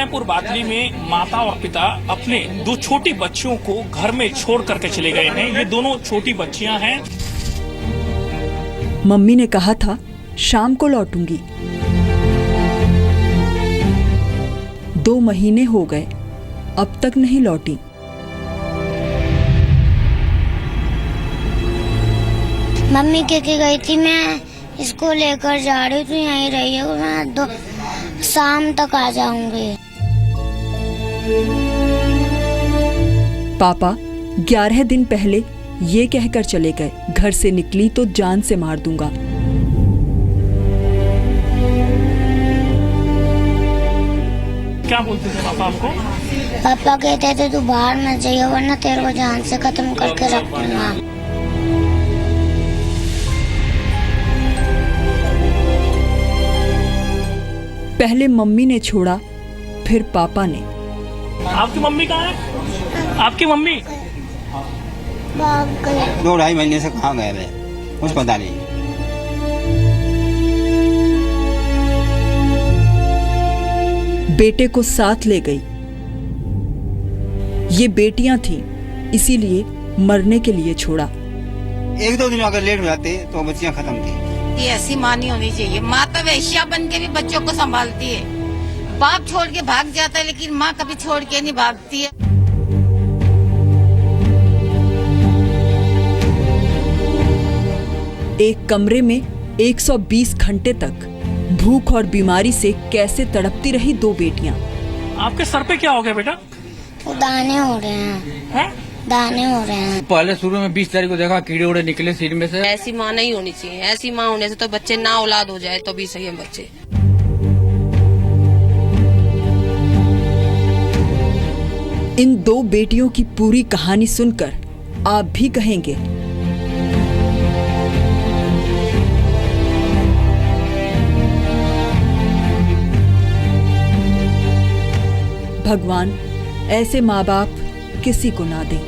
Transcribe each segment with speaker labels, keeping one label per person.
Speaker 1: विनयपुर बादली में माता और पिता अपने दो छोटी बच्चियों को घर में छोड़ करके चले गए हैं। ये दोनों छोटी बच्चियां हैं।
Speaker 2: मम्मी ने कहा था शाम को लौटूंगी। 2 महीने हो गए, अब तक नहीं लौटी।
Speaker 3: मम्मी कह के गई थी मैं इसको लेकर जा रही हूँ, तो यहीं रहिए, मैं 2 शाम तक आ जाऊंगी।
Speaker 2: पापा 11 दिन पहले ये कहकर चले गए, घर से निकली तो जान से मार दूंगा।
Speaker 1: क्या बोलते थे पापा आपको?
Speaker 3: पापा कहते थे तू बाहर न जाइए वरना तेरे को जान से खत्म करके रख दूंगा।
Speaker 2: पहले मम्मी ने छोड़ा, फिर पापा ने।
Speaker 1: आपकी मम्मी कहाँ है? आपकी मम्मी
Speaker 3: भाग गए।
Speaker 4: 2-2.5 महीने से कहाँ गए वे, कुछ पता नहीं।
Speaker 2: बेटे को साथ ले गई। ये बेटियां थीं, इसीलिए मरने के लिए छोड़ा।
Speaker 4: 1-2 दिन अगर लेट हो जाते तो बच्चियां खत्म थी।
Speaker 5: ये ऐसी माँ नहीं होनी चाहिए। माँ तो वेश्या बन के भी बच्चों को संभालती है। बाप छोड़ के भाग जाता है लेकिन माँ कभी छोड़ के नहीं भागती है।
Speaker 2: एक कमरे में 120 घंटे तक भूख और बीमारी से कैसे तड़पती रही 2 बेटियां।
Speaker 1: आपके सर पे क्या हो गया बेटा?
Speaker 3: वो दाने हो रहे हैं, दाने हो रहे हैं।
Speaker 6: पहले शुरू में 20 तारीख को देखा कीड़े उड़े निकले सिर में से।
Speaker 7: ऐसी माँ नहीं होनी चाहिए। ऐसी माँ होने से तो बच्चे ना औलाद हो जाए तो भी सही है बच्चे।
Speaker 2: इन 2 बेटियों की पूरी कहानी सुनकर आप भी कहेंगे भगवान ऐसे माँ बाप किसी को ना दे।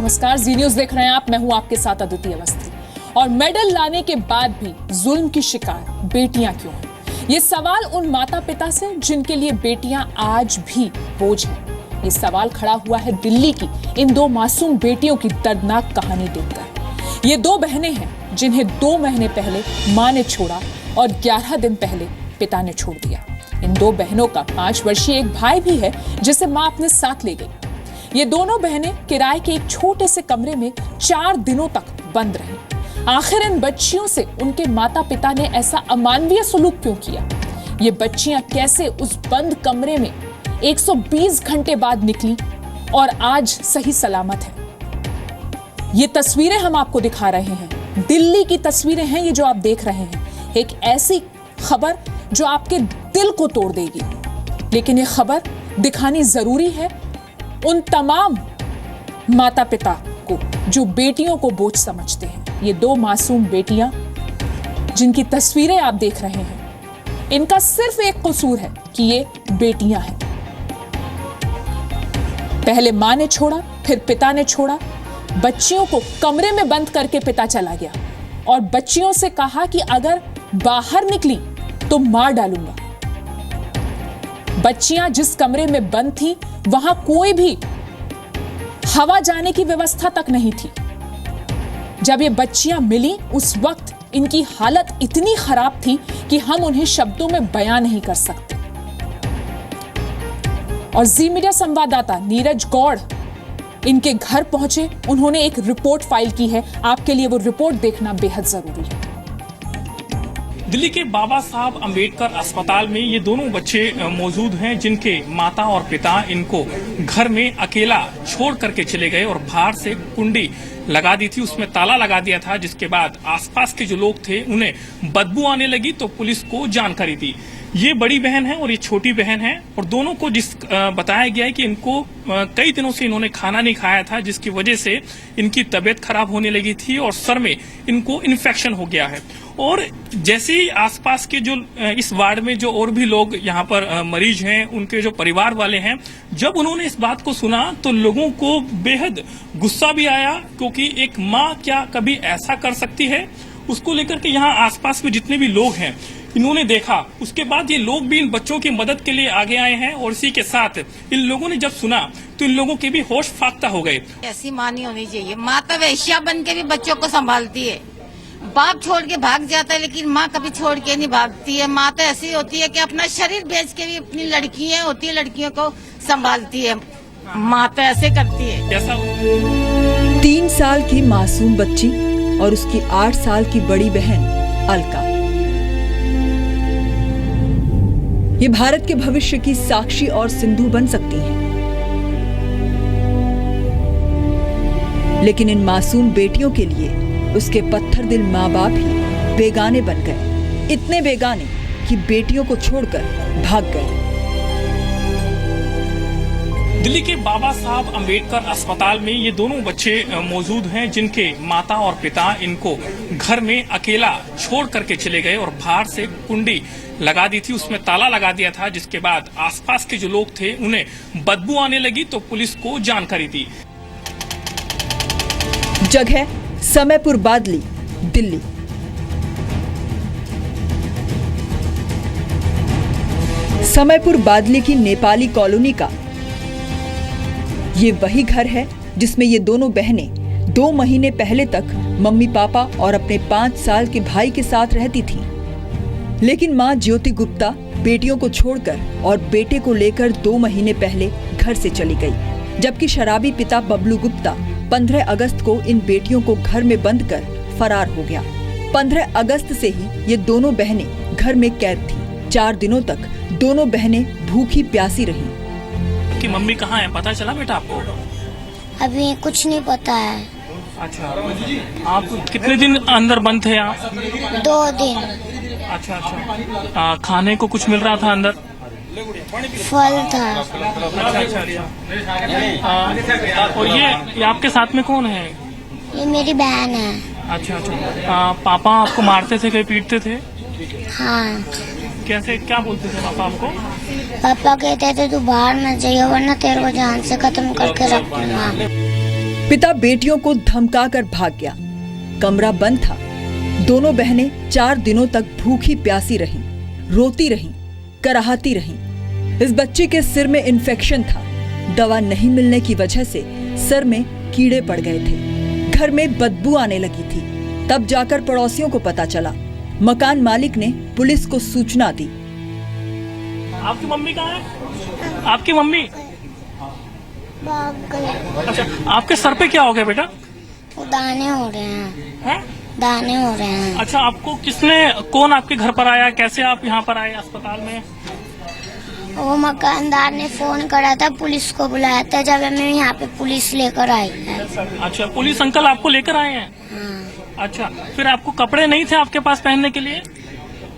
Speaker 8: नमस्कार, जी न्यूज़ देख रहे हैं आप। मैं हूं आपके साथ अदिति अवस्थी। और मेडल लाने के बाद भी जुल्म की शिकार बेटियां क्यों हैं? ये सवाल उन माता पिता से जिनके लिए बेटियां आज भी बोझ हैं। ये सवाल खड़ा हुआ है दिल्ली की इन 2 मासूम बेटियों की दर्दनाक कहानी देखकर। ये 2 बहनें हैं जिन्हें 2 महीने पहले मां ने छोड़ा और 11 दिन पहले पिता ने छोड़ दिया। इन 2 बहनों का 5 वर्षीय एक भाई भी है जिसे मां अपने साथ ले गई। ये दोनों बहनें किराए के एक छोटे से कमरे में 4 दिनों तक बंद रहीं। आखिर इन बच्चियों से उनके माता पिता ने ऐसा अमानवीय सलूक क्यों किया? ये बच्चियां कैसे उस बंद कमरे में 120 घंटे बाद निकली और आज सही सलामत है? ये तस्वीरें हम आपको दिखा रहे हैं। दिल्ली की तस्वीरें हैं ये जो आप देख रहे हैं। एक ऐसी खबर जो आपके दिल को तोड़ देगी, लेकिन ये खबर दिखानी जरूरी है उन तमाम माता पिता को जो बेटियों को बोझ समझते हैं। ये 2 मासूम बेटियां जिनकी तस्वीरें आप देख रहे हैं, इनका सिर्फ एक कसूर है कि ये बेटियां हैं। पहले मां ने छोड़ा, फिर पिता ने छोड़ा। बच्चियों को कमरे में बंद करके पिता चला गया और बच्चियों से कहा कि अगर बाहर निकली तो मार डालूंगा। बच्चियां जिस कमरे में बंद थी वहां कोई भी हवा जाने की व्यवस्था तक नहीं थी। जब ये बच्चियां मिली उस वक्त इनकी हालत इतनी खराब थी कि हम उन्हें शब्दों में बयां नहीं कर सकते। और जी मीडिया संवाददाता नीरज गौड़ इनके घर पहुंचे। उन्होंने एक रिपोर्ट फाइल की है। आपके लिए वो रिपोर्ट देखना बेहद जरूरी है।
Speaker 1: दिल्ली के बाबा साहब अंबेडकर अस्पताल में ये दोनों बच्चे मौजूद हैं जिनके माता और पिता इनको घर में अकेला छोड़ करके चले गए और बाहर से कुंडी लगा दी थी, उसमें ताला लगा दिया था, जिसके बाद आसपास के जो लोग थे उन्हें बदबू आने लगी तो पुलिस को जानकारी दी। ये बड़ी बहन है और ये छोटी बहन है और दोनों को बताया गया है कि इनको कई दिनों से इन्होंने खाना नहीं खाया था, जिसकी वजह से इनकी तबीयत खराब होने लगी थी और सर में इनको इन्फेक्शन हो गया है। और जैसे ही आसपास के जो इस वार्ड में जो और भी लोग यहाँ पर मरीज हैं, उनके जो परिवार वाले हैं, जब उन्होंने इस बात को सुना तो लोगों को बेहद गुस्सा भी आया, क्योंकि एक माँ क्या कभी ऐसा कर सकती है? उसको लेकर के यहाँ आसपास में जितने भी लोग हैं इन्होंने देखा, उसके बाद ये लोग भी इन बच्चों की मदद के लिए आगे आए हैं और इसी के साथ इन लोगों ने जब सुना तो इन लोगों के भी होश फाख्ता हो गए।
Speaker 5: ऐसी माँ नहीं होनी चाहिए। माँ तो वेश्या बन के भी बच्चों को संभालती है, बाप छोड़ के भाग जाता है लेकिन माँ कभी छोड़ के नहीं भागती है। माँ तो ऐसी होती है कि अपना शरीर बेच के भी अपनी लड़कियां होती है लड़कियों को संभालती है। माँ तो ऐसे करती है।
Speaker 1: जैसा
Speaker 2: 3 साल की मासूम बच्ची और उसकी 8 साल की बड़ी बहन अलका, ये भारत के भविष्य की साक्षी और सिंधु बन सकती हैं। लेकिन इन मासूम बेटियों के लिए उसके पत्थर दिल माँ बाप ही बेगाने बन गए, इतने बेगाने कि बेटियों को छोड़कर भाग गए।
Speaker 1: दिल्ली के बाबा साहब अम्बेडकर अस्पताल में ये दोनों बच्चे मौजूद हैं जिनके माता और पिता इनको घर में अकेला छोड़ करके चले गए और बाहर से कुंडी लगा दी थी, उसमें ताला लगा दिया था, जिसके बाद आसपास के जो लोग थे उन्हें बदबू आने लगी तो पुलिस को जानकारी दी।
Speaker 2: जगह समयपुर बादली, दिल्ली। समयपुर बादली की नेपाली कॉलोनी का ये वही घर है जिसमें ये दोनों बहनें 2 महीने पहले तक मम्मी पापा और अपने 5 साल के भाई के साथ रहती थीं। लेकिन मां ज्योति गुप्ता बेटियों को छोड़कर और बेटे को लेकर 2 महीने पहले घर से चली गई, जबकि शराबी पिता बबलू गुप्ता 15 अगस्त को इन बेटियों को घर में बंद कर फरार हो गया। 15 अगस्त से ही ये दोनों बहनें घर में कैद थीं। 4 दिनों तक दोनों बहनें भूखी प्यासी रहीं।
Speaker 1: कि मम्मी कहाँ है, पता चला बेटा आपको?
Speaker 3: अभी कुछ नहीं पता है।
Speaker 1: अच्छा, आप कितने दिन अंदर बंद थे आप?
Speaker 3: 2 दिन।
Speaker 1: अच्छा अच्छा, खाने को कुछ मिल रहा था अंदर?
Speaker 3: फल था।
Speaker 1: अच्छा अच्छा। और ये आपके साथ में कौन है?
Speaker 3: ये मेरी बहन है।
Speaker 1: अच्छा अच्छा। पापा आपको मारते थे, कहीं पीटते थे?
Speaker 3: हाँ।
Speaker 1: कैसे, क्या बोलते थे पापा आपको?
Speaker 3: पापा कहते थे तू बाहर मत जाइए वरना तेरे को जान से खत्म करके रख दूंगा।
Speaker 2: पिता बेटियों को धमकाकर भाग गया। कमरा बंद था। दोनों बहनें 4 दिनों तक भूखी प्यासी रहीं, रोती रहीं, कराहती रहीं। इस बच्चे के सिर में इन्फेक्शन था। दवा नहीं मिलने की वजह से सर में कीड़े पड़ गए थे। घर में बदबू आने लगी थी। तब जाकर पड़ोसियों को पता चला। मकान मालिक ने पुलिस को सूचना दी।
Speaker 1: आपकी मम्मी कहाँ है? आपकी मम्मी?
Speaker 3: भाग गए।
Speaker 1: अच्छा, आपके सर पे क्या हो गया बेटा?
Speaker 3: वो दाने हो रहे हैं। दाने हो रहे हैं।
Speaker 1: अच्छा, आपको कौन आपके घर पर आया, कैसे आप यहाँ पर आए अस्पताल में?
Speaker 3: वो मकानदार ने फोन करा था, पुलिस को बुलाया था, जब हमें यहाँ पे पुलिस लेकर आई है।
Speaker 1: अच्छा, पुलिस अंकल आपको लेकर आए हैं?
Speaker 3: हाँ।
Speaker 1: अच्छा, फिर आपको कपड़े नहीं थे आपके पास पहनने के लिए?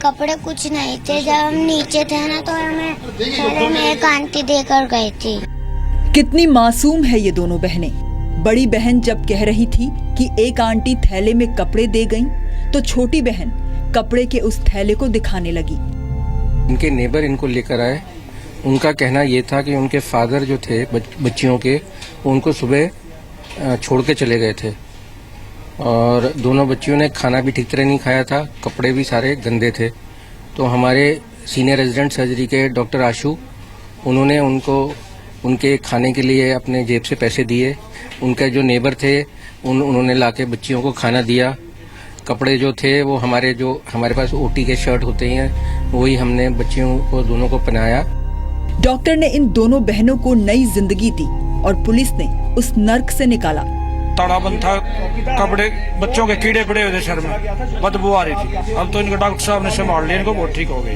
Speaker 3: कपड़े कुछ नहीं थे। जब हम नीचे थे ना तो हमें थैले में एक आंटी देकर गई थी।
Speaker 2: कितनी मासूम है ये दोनों बहनें। बड़ी बहन जब कह रही थी कि एक आंटी थैले में कपड़े दे गईं, तो छोटी बहन कपड़े के उस थैले को दिखाने लगी।
Speaker 9: इनके नेबर इनको लेकर आए। उनका कहना ये था कि उनके फादर जो थे बच्चियों के, उनको सुबह छोड़ के चले गए थे और दोनों बच्चियों ने खाना भी ठीक तरह नहीं खाया था, कपड़े भी सारे गंदे थे। तो हमारे सीनियर रेजिडेंट सर्जरी के डॉक्टर आशु, उन्होंने उनको उनके खाने के लिए अपने जेब से पैसे दिए। उनके जो नेबर थे उन्होंने लाके बच्चियों को खाना दिया। कपड़े जो थे वो हमारे पास ओटी के शर्ट होते हैं, वही हमने बच्चियों को दोनों को पहनाया।
Speaker 2: डॉक्टर ने इन दोनों बहनों को नई जिंदगी दी और पुलिस ने उस नर्क से निकाला।
Speaker 10: ताड़ा बंद था, कपड़े बच्चों के कीड़े पड़े हुए थे सर में, बदबू आ रही थी। अब तो इनको डॉक्टर साहब ने संभाल लिया, इनको बहुत ठीक हो गई।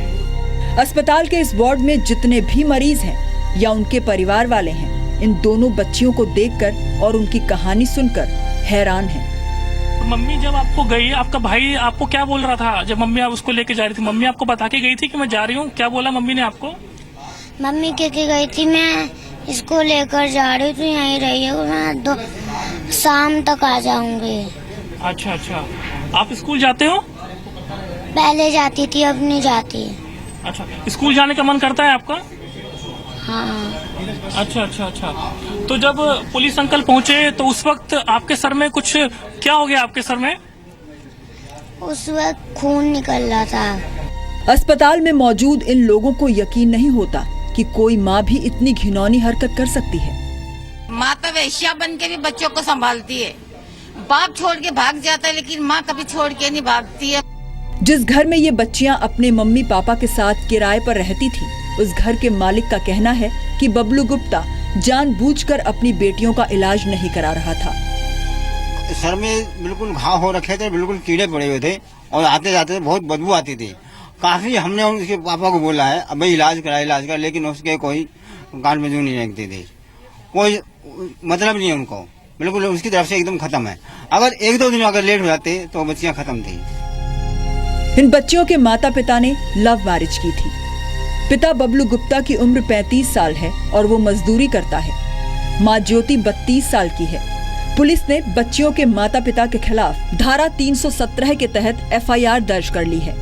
Speaker 2: अस्पताल के इस वार्ड में जितने भी मरीज हैं या उनके परिवार वाले हैं, इन दोनों बच्चियों को देखकर और उनकी कहानी सुनकर हैरान हैं।
Speaker 1: मम्मी जब आपको गई, आपका भाई आपको क्या बोल रहा था जब मम्मी आप उसको लेके जा रही थी? मम्मी आपको बता के गई थी कि मैं जा रही हूँ? क्या बोला मम्मी ने आपको?
Speaker 3: मम्मी कह के गई थी मैं इसको लेकर जा रही हूँ, तो यहीं रहिए, मैं शाम तक आ जाऊंगी।
Speaker 1: अच्छा अच्छा, आप स्कूल जाते हो?
Speaker 3: पहले जाती थी, अब नहीं जाती।
Speaker 1: अच्छा, स्कूल जाने का मन करता है आपका?
Speaker 3: हाँ।
Speaker 1: अच्छा अच्छा अच्छा। तो जब पुलिस अंकल पहुंचे तो उस वक्त आपके सर में कुछ क्या हो गया? आपके सर में
Speaker 3: उस वक्त खून निकल रहा था।
Speaker 2: अस्पताल में मौजूद इन लोगों को यकीन नहीं होता कि कोई माँ भी इतनी घिनौनी हरकत कर सकती है।
Speaker 5: माँ तो वेश्या बन के भी बच्चों को संभालती है। बाप छोड़ के भाग जाता है लेकिन माँ कभी छोड़ के नहीं भागती है।
Speaker 2: जिस घर में ये बच्चियां अपने मम्मी पापा के साथ किराए पर रहती थी, उस घर के मालिक का कहना है कि बबलू गुप्ता जानबूझकर अपनी बेटियों का इलाज नहीं करा रहा था।
Speaker 4: सर में बिल्कुल घाव हो रखे थे, बिल्कुल कीड़े पड़े हुए थे और आते जाते बहुत बदबू आती थी। काफी हमने उसके पापा को बोला है अब इलाज करा, लेकिन उसके कोई कान में जो नहीं रखते थे, कोई मतलब नहीं है उनको, बिल्कुल उसकी तरफ से एकदम खत्म है। अगर 1-2 दिन अगर लेट हो जाते तो बच्चियां खत्म थी।
Speaker 2: इन बच्चियों के माता पिता ने लव मैरिज की थी। पिता बबलू गुप्ता की उम्र 35 साल है और वो मजदूरी करता है। माँ ज्योति 32 साल की है। पुलिस ने बच्चियों के माता पिता के खिलाफ धारा 317 के तहत FIR दर्ज कर ली है।